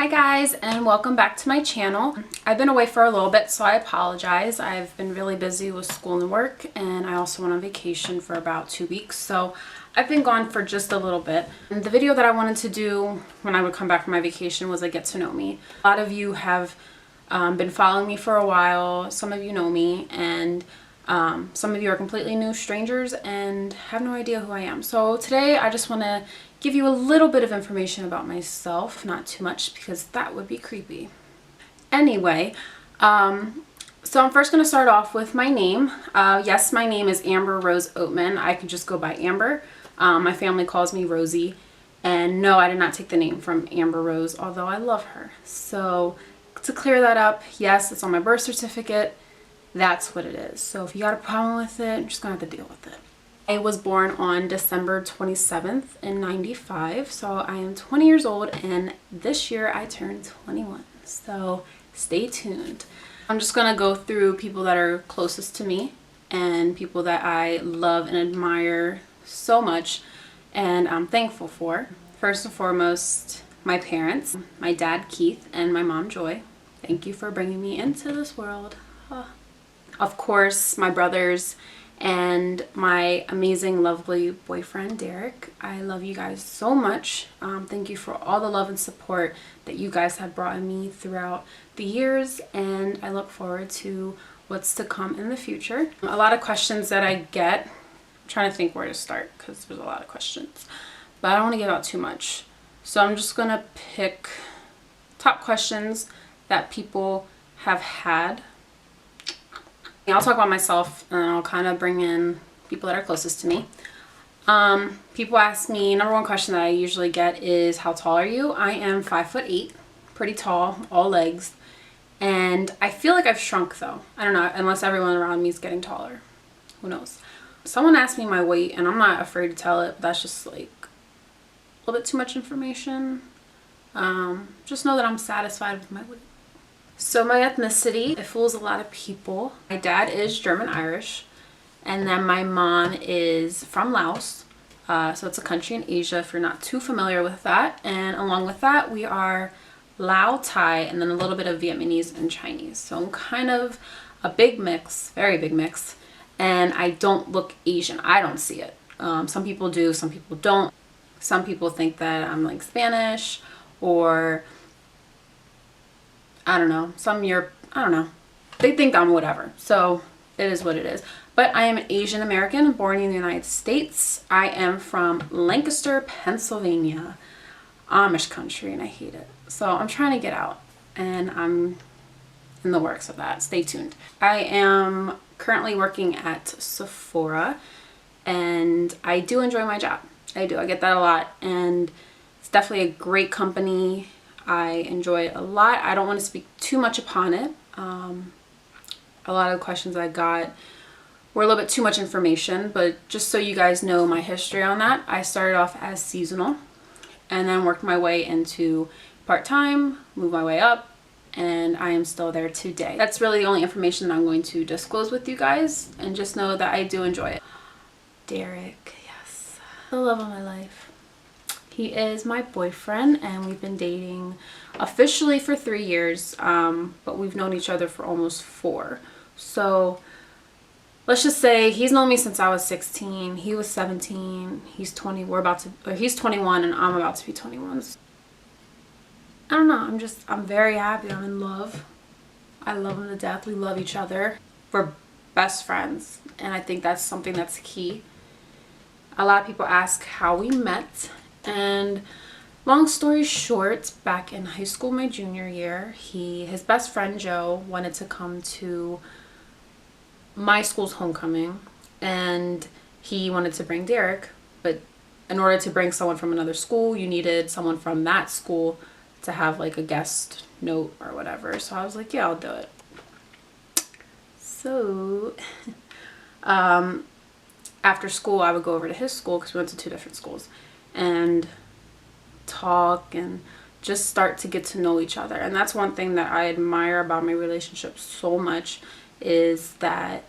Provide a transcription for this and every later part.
Hi guys, and welcome back to my channel. I've been away for a little bit, so I apologize. I've been really busy with school and work, and I also went on vacation for about 2 weeks, so I've been gone for just a little bit. And the video that I wanted to do when I would come back from my vacation was a get to know me. A lot of you have been following me for a while. Some of you know me, and some of you are completely new strangers and have no idea who I am. So today I just want to give you a little bit of information about myself, not too much because that would be creepy. Anyway, so I'm first going to start off with my name. Yes, my name is Amber Rose Oatman. I can just go by Amber. My family calls me Rosie. And no, I did not take the name from Amber Rose, although I love her. So to clear that up, yes, it's on my birth certificate. That's what it is. So if you got a problem with it, you're just going to have to deal with it. I was born on December 27th in 95, so I am 20 years old, and this year I turned 21. So stay tuned. I'm just going to go through people that are closest to me and people that I love and admire so much and I'm thankful for. First and foremost, my parents, my dad Keith and my mom Joy. Thank you for bringing me into this world. Of course, my brothers and my amazing, lovely boyfriend, Derek. I love you guys so much. Thank you for all the love and support that you guys have brought me throughout the years, and I look forward to what's to come in the future. A lot of questions that I get, I'm trying to think where to start because there's a lot of questions, but I don't want to give out too much. So I'm just going to pick top questions that people have had. I'll talk about myself and I'll kind of bring in people that are closest to me. People ask me, number one question that I usually get is, how tall are you? I am 5'8", pretty tall, all legs. And I feel like I've shrunk though. I don't know, unless everyone around me is getting taller. Who knows? Someone asked me my weight and I'm not afraid to tell it, but that's just like a little bit too much information. Just know that I'm satisfied with my weight. So my ethnicity, it fools a lot of people. My dad is German-Irish, and then my mom is from Laos. So it's a country in Asia if you're not too familiar with that. And along with that, we are Lao, Thai, and then a little bit of Vietnamese and Chinese. So I'm kind of a big mix, very big mix. And I don't look Asian. I don't see it. Some people do, some people don't. Some people think that I'm like Spanish or I don't know, I don't know. They think I'm whatever. So it is what it is. But I am an Asian American born in the United States. I am from Lancaster, Pennsylvania, Amish country, and I hate it. So I'm trying to get out and I'm in the works of that. Stay tuned. I am currently working at Sephora and I do enjoy my job. I do. I get that a lot and it's definitely a great company. I enjoy it a lot. I don't want to speak too much upon it. A lot of questions I got were a little bit too much information, but just so you guys know my history on that, I started off as seasonal and then worked my way into part-time, moved my way up, and I am still there today. That's really the only information that I'm going to disclose with you guys, and just know that I do enjoy it. Derek, yes, the love of my life. He is my boyfriend and we've been dating officially for 3 years, but we've known each other for almost 4. So let's just say he's known me since I was 16. He was 17. He's 20. He's 21 and I'm about to be 21. I don't know. I'm very happy. I'm in love. I love him to death. We love each other. We're best friends. And I think that's something that's key. A lot of people ask how we met. And long story short, back in high school, my junior year, his best friend Joe wanted to come to my school's homecoming, and he wanted to bring Derek, but in order to bring someone from another school, you needed someone from that school to have like a guest note or whatever. So I was like, yeah, I'll do it. So after school, I would go over to his school because we went to 2 different schools, and talk and just start to get to know each other. And that's one thing that I admire about my relationship so much, is that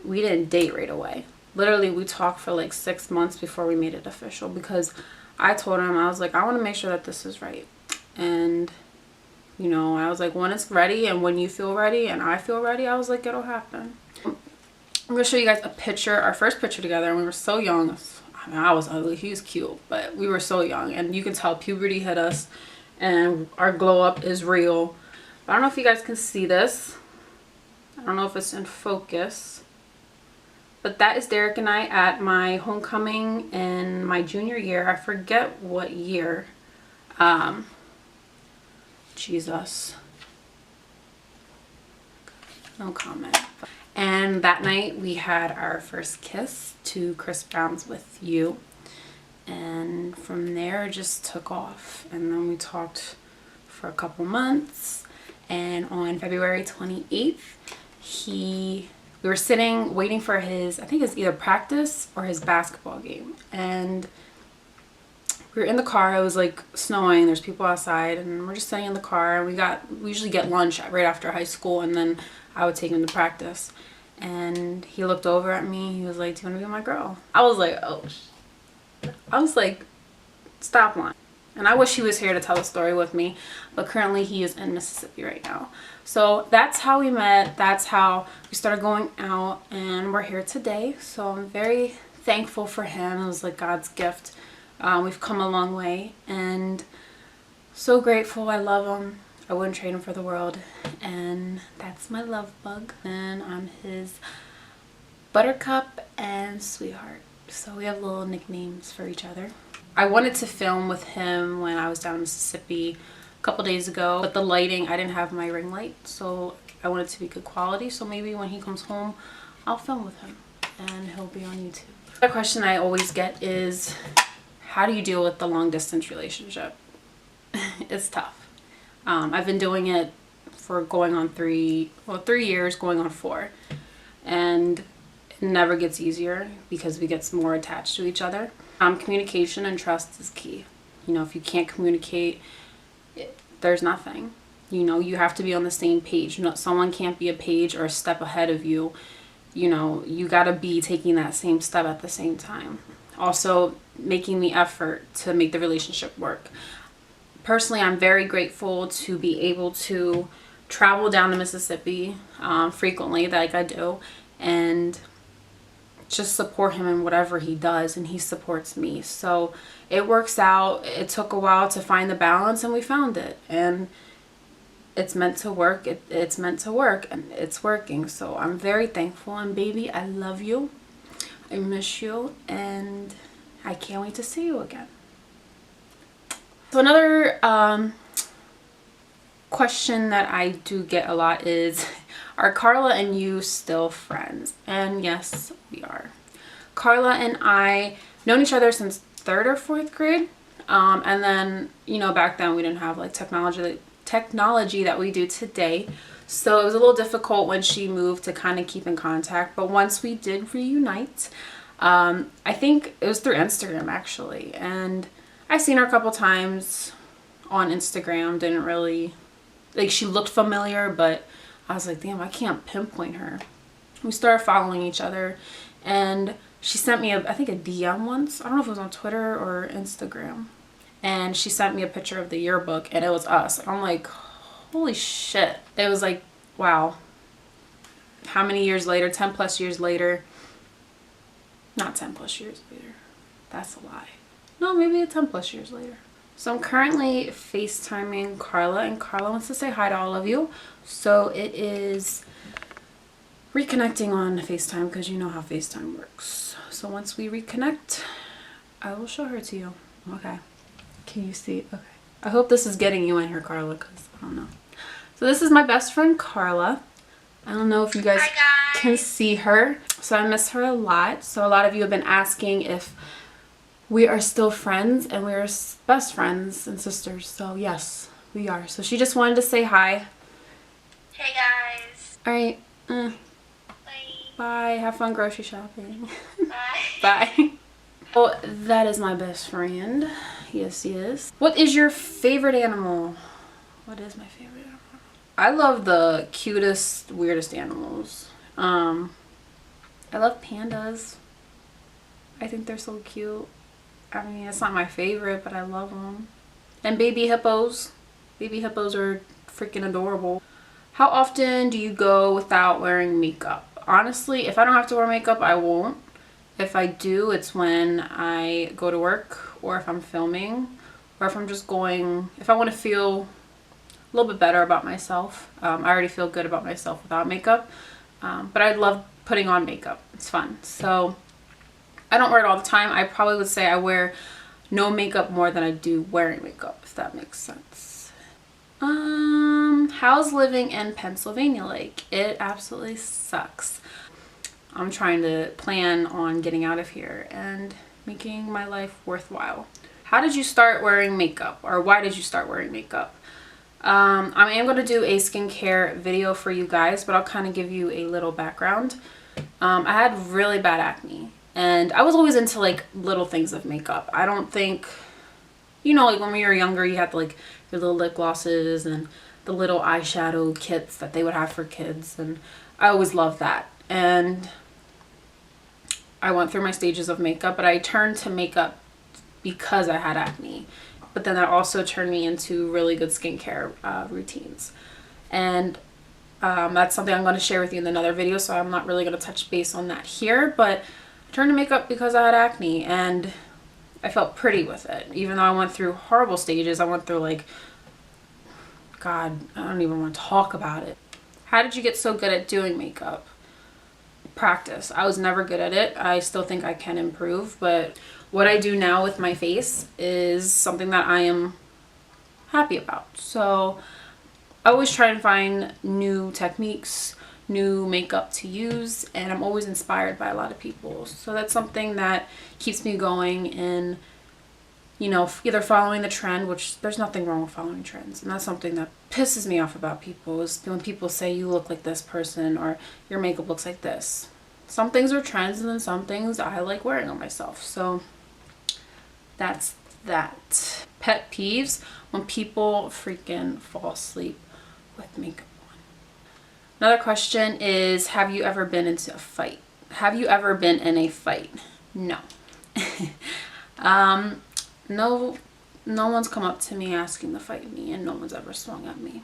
we didn't date right away. Literally, we talked for like 6 months before we made it official, because I told him, I was like, I want to make sure that this is right. And You know, I was like, when it's ready and when you feel ready and I feel ready, I was like, it'll happen. I'm gonna show you guys a picture, our first picture together, and we were so young. I mean, I was ugly, he was cute, but we were so young, and you can tell puberty hit us and our glow up is real. I don't know if you guys can see this. I don't know if it's in focus, but that is Derek and I at my homecoming in my junior year. I forget what year. Jesus. No comment. And that night we had our first kiss to Chris Brown's With You. And from there it just took off. And then we talked for a couple months. And on February 28th, we were sitting waiting for his, I think it's either practice or his basketball game. And we were in the car. It was like snowing. There's people outside, and we're just sitting in the car. And we usually get lunch right after high school, and then I would take him to practice. And he looked over at me. He was like, "Do you want to be my girl?" I was like, "Oh." I was like, "Stop lying." And I wish he was here to tell the story with me, but currently he is in Mississippi right now. So that's how we met. That's how we started going out, and we're here today. So I'm very thankful for him. It was like God's gift. We've come a long way, and so grateful. I love him. I wouldn't trade him for the world. And that's my love bug. And I'm his buttercup and sweetheart. So we have little nicknames for each other. I wanted to film with him when I was down in Mississippi a couple days ago, but the lighting, I didn't have my ring light, so I wanted it to be good quality. So maybe when he comes home, I'll film with him and he'll be on YouTube. The question I always get is, how do you deal with the long distance relationship? It's tough. I've been doing it for going on 3 years, going on 4. And it never gets easier because we get more attached to each other. Communication and trust is key. You know, if you can't communicate, there's nothing. You know, you have to be on the same page. Someone can't be a page or a step ahead of you. You know, you gotta be taking that same step at the same time. Also, making the effort to make the relationship work. Personally, I'm very grateful to be able to travel down to Mississippi frequently, like I do, and just support him in whatever he does, and he supports me. So it works out. It took a while to find the balance, and we found it, and it's meant to work. It's meant to work, and it's working. So I'm very thankful, and baby, I love you. I miss you, and I can't wait to see you again. So another question that I do get a lot is, are Carla and you still friends? And yes, we are. Carla and I known each other since 3rd or 4th grade. And then, you know, back then we didn't have like technology that we do today. So it was a little difficult when she moved to kind of keep in contact. But once we did reunite, I think it was through Instagram actually. And I've seen her a couple times on Instagram. Didn't really, like, she looked familiar, but I was like, damn, I can't pinpoint her. We started following each other, and she sent me I think a DM once. I don't know if it was on Twitter or Instagram. And she sent me a picture of the yearbook, and it was us. And I'm like, holy shit. It was like, wow. How many years later? 10 plus years later. Not 10 plus years later. That's a lie. No, maybe 10 plus years later. So I'm currently FaceTiming Carla, and Carla wants to say hi to all of you. So it is reconnecting on FaceTime, because you know how FaceTime works. So once we reconnect, I will show her to you. Okay. Can you see? Okay. I hope this is getting you in here, Carla, because I don't know. So this is my best friend, Carla. I don't know if you guys can see her. So I miss her a lot. So a lot of you have been asking if we are still friends, and we are best friends and sisters. So yes, we are. So she just wanted to say hi. Hey guys. All right. Bye. Bye. Have fun grocery shopping. Bye. Bye. Oh, that is my best friend. Yes, he is. What is your favorite animal? What is my favorite animal? I love the cutest, weirdest animals. I love pandas. I think they're so cute. I mean, it's not my favorite, but I love them. And baby hippos. Baby hippos are freaking adorable. How often do you go without wearing makeup? Honestly, if I don't have to wear makeup, I won't. If I do, it's when I go to work, or if I'm filming, or if I'm just going, if I want to feel a little bit better about myself. I already feel good about myself without makeup, but I love putting on makeup. It's fun. So I don't wear it all the time. I probably would say I wear no makeup more than I do wearing makeup, if that makes sense. How's living in Pennsylvania like? It absolutely sucks. I'm trying to plan on getting out of here and making my life worthwhile. How did you start wearing makeup, or why did you start wearing makeup? I am going to do a skincare video for you guys, but I'll kind of give you a little background. I had really bad acne, and I was always into like little things of makeup. I don't think, you know, like when we were younger, you had like your little lip glosses and the little eyeshadow kits that they would have for kids, and I always loved that. And I went through my stages of makeup, but I turned to makeup because I had acne. But then that also turned me into really good skincare routines. And that's something I'm going to share with you in another video, so I'm not really going to touch base on that here. But I turned to makeup because I had acne, and I felt pretty with it. Even though I went through horrible stages, I went through like, God, I don't even want to talk about it. How did you get so good at doing makeup? Practice. I was never good at it. I still think I can improve, but what I do now with my face is something that I am happy about. So I always try and find new techniques, new makeup to use, and I'm always inspired by a lot of people. So that's something that keeps me going in, you know, either following the trend, which there's nothing wrong with following trends. And that's something that pisses me off about people, is when people say you look like this person or your makeup looks like this. Some things are trends, and then some things I like wearing on myself. So that's that. Pet peeves: when people freaking fall asleep with makeup on. Another question is, have you ever been into a fight? Have you ever been in a fight? No. No one's come up to me asking to fight me, and no one's ever swung at me.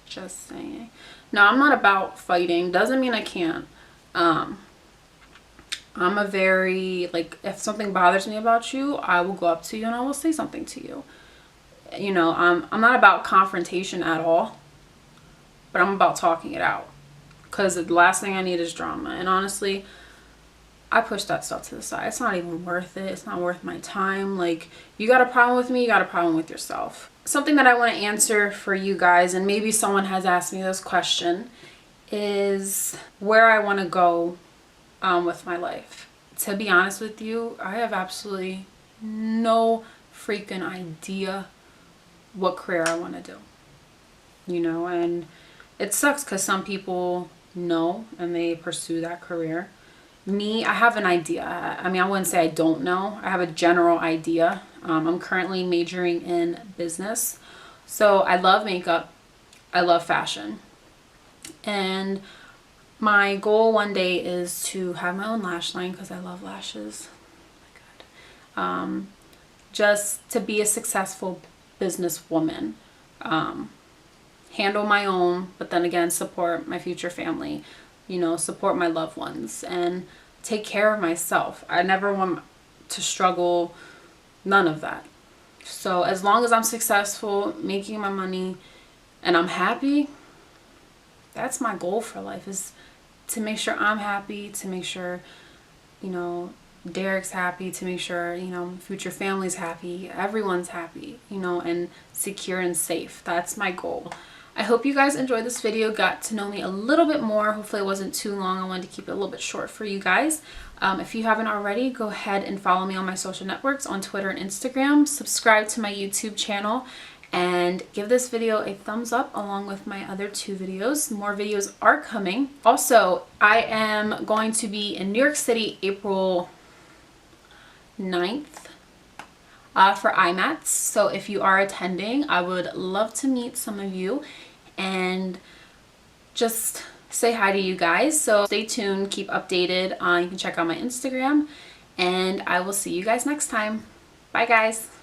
Just saying. No, I'm not about fighting. Doesn't mean I can't. I'm a very, like, if something bothers me about you, I will go up to you and I will say something to you. You know, I'm not about confrontation at all, but I'm about talking it out. Because the last thing I need is drama. And honestly, I push that stuff to the side. It's not even worth it. It's not worth my time. Like, you got a problem with me, you got a problem with yourself. Something that I want to answer for you guys, and maybe someone has asked me this question, is where I want to go with my life. To be honest with you, I have absolutely no freaking idea what career I want to do. You know, and it sucks because some people know and they pursue that career. Me, I have an idea. I mean, I wouldn't say I don't know. I have a general idea. I'm currently majoring in business. So I love makeup. I love fashion. And my goal one day is to have my own lash line because I love lashes. Oh my God. Just to be a successful businesswoman. Handle my own, but then again, support my future family. You know, support my loved ones and take care of myself. I never want to struggle, none of that. So as long as I'm successful, making my money, and I'm happy, that's my goal for life, is to make sure I'm happy, to make sure, you know, Derek's happy, to make sure, you know, future family's happy, everyone's happy, you know, and secure and safe. That's my goal. I hope you guys enjoyed this video, got to know me a little bit more. Hopefully it wasn't too long. I wanted to keep it a little bit short for you guys. If you haven't already, go ahead and follow me on my social networks on Twitter and Instagram. Subscribe to my YouTube channel and give this video a thumbs up along with my other 2 videos. More videos are coming. Also, I am going to be in New York City April 9th. For IMATS. So if you are attending, I would love to meet some of you and just say hi to you guys. So stay tuned, keep updated. You can check out my Instagram, and I will see you guys next time. Bye guys.